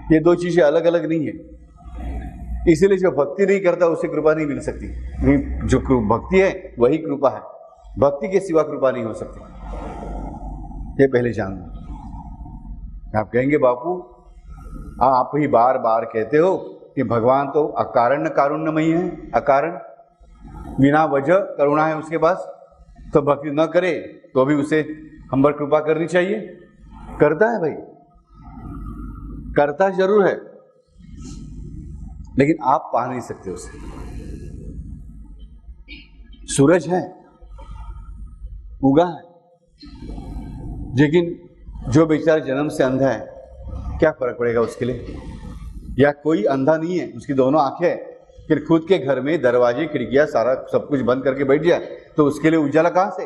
ये दो चीजें अलग अलग नहीं है। इसीलिए जो भक्ति नहीं करता उसे कृपा नहीं मिल सकती। जो भक्ति है वही कृपा है, भक्ति के सिवा कृपा नहीं हो सकती। ये पहले जान लो। आप कहेंगे बापू आप ही बार बार कहते हो कि भगवान तो अकारण कारुण्यमयी है, अकारण बिना वजह करुणा है उसके पास, तो भक्ति न करे तो भी उसे हम पर कृपा करनी चाहिए। करता है भाई, करता जरूर है, लेकिन आप पा नहीं सकते उसे। सूरज है, उगा है, लेकिन जो बेचारा जन्म से अंधा है क्या फर्क पड़ेगा उसके लिए? या कोई अंधा नहीं है, उसकी दोनों आंखें हैं, फिर खुद के घर में दरवाजे खिड़कियां सारा सब कुछ बंद करके बैठ जाए तो उसके लिए उजाला कहां से?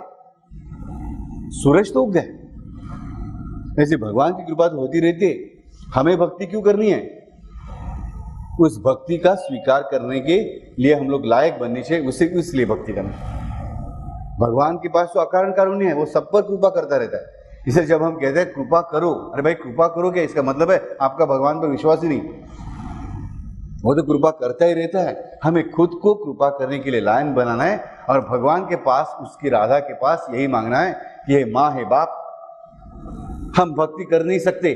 सूरज तो उग गए। ऐसे भगवान की कृपा तो होती रहती है, हमें भक्ति क्यों करनी है? उस भक्ति का स्वीकार करने के लिए हम लोग लायक बनने चाहिए, उसे इसलिए भक्ति करना। भगवान के पास तो अकारण कारुण्य है, वो सब पर कृपा करता रहता है। इसलिए जब हम कहते हैं कृपा करो, अरे भाई कृपा करो क्या? इसका मतलब है आपका भगवान पर विश्वास ही नहीं। वो तो कृपा करता ही रहता है, हमें खुद को कृपा करने के लिए लायन बनाना है और भगवान के पास, उसकी राधा के पास यही मांगना है कि हे माँ, हे बाप, हम भक्ति कर नहीं सकते,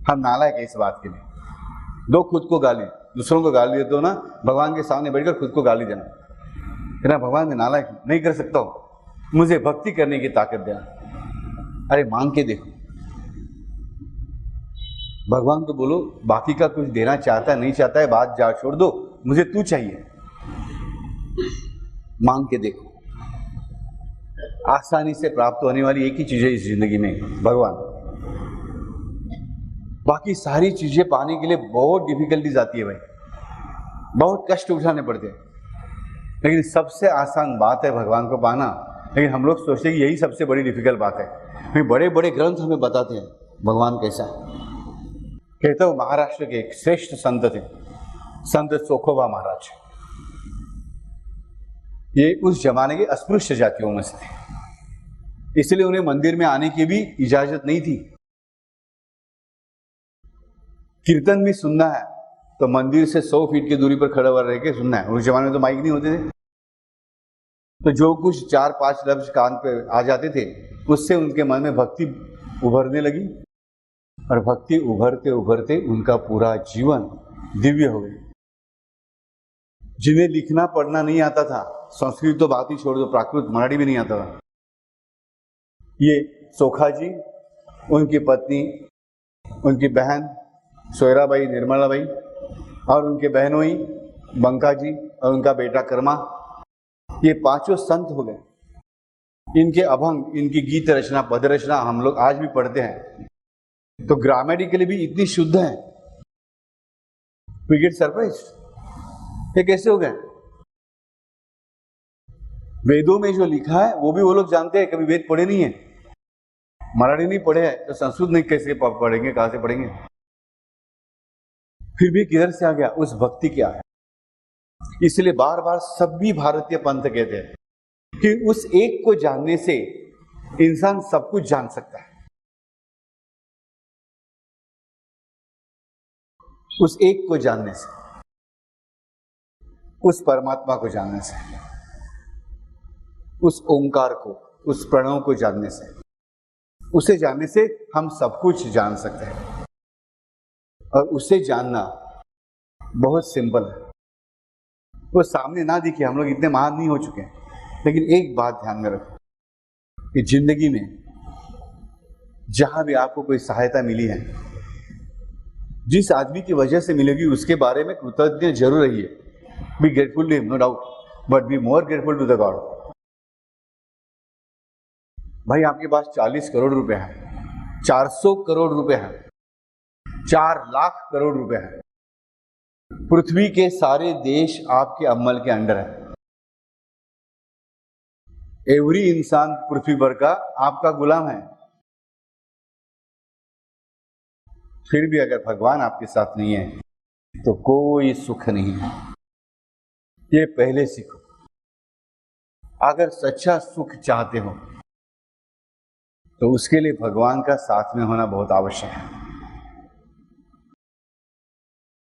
हम नालायक है इस बात के लिए। दो खुद को गाली, दूसरों को गाली देते हो ना, भगवान के सामने बैठकर खुद को गाली देना, कहना भगवान मैं नालायक नहीं कर सकता हूं, मुझे भक्ति करने की ताकत देना। अरे मांग के देखो, भगवान को बोलो बाकी का कुछ देना चाहता है नहीं चाहता है बात जा छोड़ दो, मुझे तू चाहिए। मांग के देखो, आसानी से प्राप्त होने वाली एक ही चीज है इस जिंदगी में, भगवान। बाकी सारी चीजें पाने के लिए बहुत डिफिकल्टीज आती है भाई, बहुत कष्ट उठाने पड़ते हैं, लेकिन सबसे आसान बात है भगवान को पाना। लेकिन हम लोग सोचते हैं कि यही सबसे बड़ी डिफिकल्ट बात है। बड़े बड़े ग्रंथ हमें बताते हैं भगवान कैसा है। कहता हूं महाराष्ट्र के एक श्रेष्ठ संत थे, संत सोखोबा महाराज। ये उस जमाने के अस्पृश्य जातियों में से थे, इसलिए उन्हें मंदिर में आने की भी इजाजत नहीं थी। कीर्तन भी सुनना है तो मंदिर से 100 फीट की दूरी पर खड़ा हुआ रह के सुनना है। उस जमाने में तो माइक नहीं होते थे, तो जो कुछ 4-5 लफ्ज कान पे आ जाते थे उससे उनके मन में भक्ति उभरने लगी, और भक्ति उभरते उभरते उनका पूरा जीवन दिव्य हो गया। जिन्हें लिखना पढ़ना नहीं आता था, संस्कृत तो बात ही छोड़ दो, प्राकृत मराठी भी नहीं आता था, ये सोखा जी, उनकी पत्नी, उनकी बहन सोयराबाई, निर्मलाबाई, और उनके बहनोई बंका जी और उनका बेटा कर्मा, ये पांचों संत हो गए। इनके अभंग, इनकी गीत रचना, पद रचना हम लोग आज भी पढ़ते हैं, तो ग्रामेटिकली भी इतनी शुद्ध है। वी गेट सरप्राइज, ये कैसे हो गए? वेदों में जो लिखा है वो भी वो लोग जानते हैं, कभी वेद पढ़े नहीं है, मराठी नहीं पढ़े हैं, तो संस्कृत नहीं कैसे पढ़ेंगे, कहां से पढ़ेंगे? फिर भी किधर से आ गया? उस भक्ति क्या है। इसलिए बार बार सभी भारतीय पंथ कहते हैं कि उस एक को जानने से इंसान सब कुछ जान सकता है। उस एक को जानने से, उस परमात्मा को जानने से, उस ओंकार को, उस प्रणव को जानने से, उसे जानने से हम सब कुछ जान सकते हैं। और उसे जानना बहुत सिंपल है। वो सामने ना दिखे, हम लोग इतने महान नहीं हो चुके हैं, लेकिन एक बात ध्यान में रखो कि जिंदगी में जहां भी आपको कोई सहायता मिली है, जिस आदमी की वजह से मिलेगी उसके बारे में कृतज्ञ जरूर रहिए। Be grateful to him, no doubt, but be more grateful to the God. भाई आपके पास 40 करोड़ रुपए है, 400 करोड़ रुपए है, 4 लाख करोड़ रुपए है, पृथ्वी के सारे देश आपके अमल के अंडर है, एवरी इंसान पृथ्वी पर का आपका गुलाम है। फिर भी अगर भगवान आपके साथ नहीं है तो कोई सुख नहीं है, ये पहले सीखो। अगर सच्चा सुख चाहते हो तो उसके लिए भगवान का साथ में होना बहुत आवश्यक है।